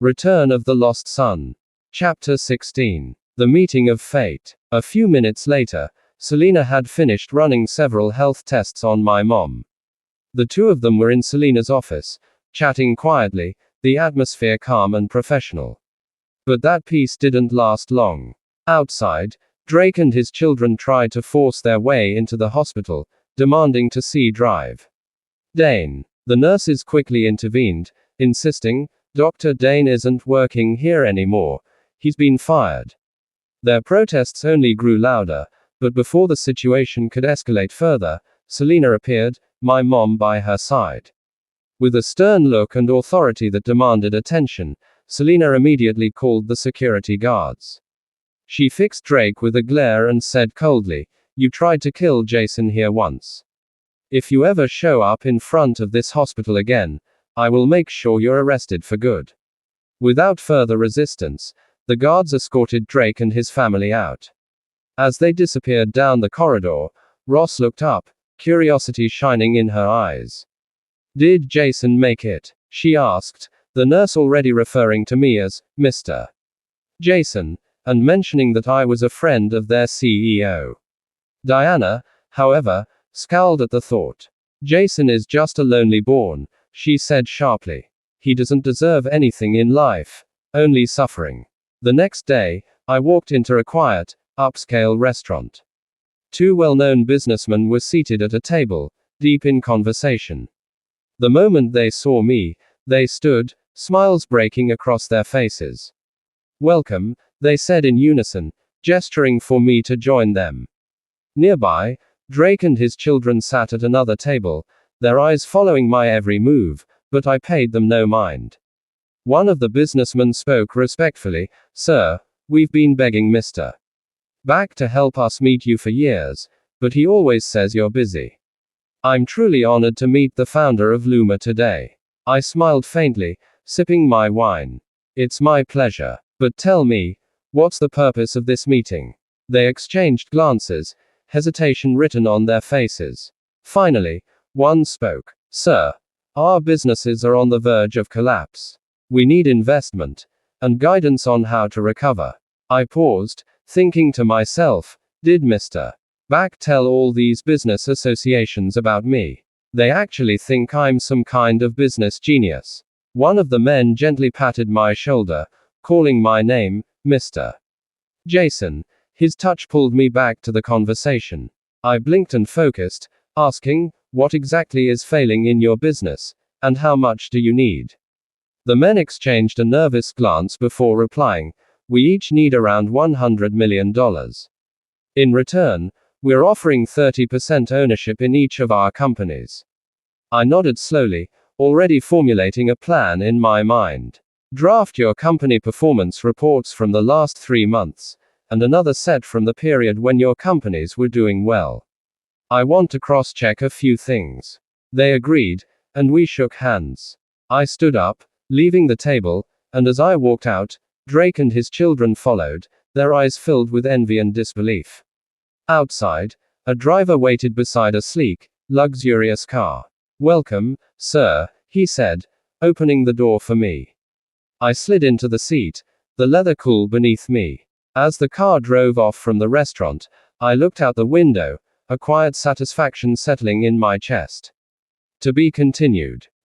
Return of the Lost Son. Chapter 16. The Meeting of Fate. A few minutes later, Selena had finished running several health tests on my mom. The two of them were in Selena's office, chatting quietly, the atmosphere calm and professional. But that peace didn't last long. Outside, Drake and his children tried to force their way into the hospital, demanding to see Drive. Dane. The nurses quickly intervened, insisting, "Dr. Dane isn't working here anymore. He's been fired." Their protests only grew louder, but before the situation could escalate further, Selena appeared, my mom by her side. With a stern look and authority that demanded attention, Selena immediately called the security guards. She fixed Drake with a glare and said coldly, "You tried to kill Jason here once. If you ever show up in front of this hospital again, I will make sure you're arrested for good." Without further resistance, the guards escorted Drake and his family out. As they disappeared down the corridor, Ross looked up, curiosity shining in her eyes. "Did Jason make it?" she asked, the nurse already referring to me as Mr. Jason, and mentioning that I was a friend of their CEO. Diana, however, scowled at the thought. "Jason is just a lonely born," she said sharply. "He doesn't deserve anything in life, only suffering." The next day, I walked into a quiet, upscale restaurant. Two well-known businessmen were seated at a table, deep in conversation. The moment they saw me, they stood, smiles breaking across their faces. "Welcome," they said in unison, gesturing for me to join them. Nearby, Drake and his children sat at another table, their eyes following my every move, but I paid them no mind. One of the businessmen spoke respectfully, "Sir, we've been begging Mr. Back to help us meet you for years, but he always says you're busy. I'm truly honored to meet the founder of Luma today." I smiled faintly, sipping my wine. "It's my pleasure. But tell me, what's the purpose of this meeting?" They exchanged glances, hesitation written on their faces. Finally, one spoke. "Sir, our businesses are on the verge of collapse. We need investment and guidance on how to recover." I paused, thinking to myself, did Mr. Back tell all these business associations about me? They actually think I'm some kind of business genius. One of the men gently patted my shoulder, calling my name, Mr. Jason. His touch pulled me back to the conversation. I blinked and focused, asking, "What exactly is failing in your business, and how much do you need?" The men exchanged a nervous glance before replying, "We each need around $100 million. In return, we're offering 30% ownership in each of our companies." I nodded slowly, already formulating a plan in my mind. "Draft your company performance reports from the last 3 months, and another set from the period when your companies were doing well. I want to cross-check a few things." They agreed, and we shook hands. I stood up, leaving the table, and as I walked out, Drake and his children followed, their eyes filled with envy and disbelief. Outside, a driver waited beside a sleek, luxurious car. "Welcome, sir," he said, opening the door for me. I slid into the seat, the leather cool beneath me. As the car drove off from the restaurant, I looked out the window, a quiet satisfaction settling in my chest. To be continued.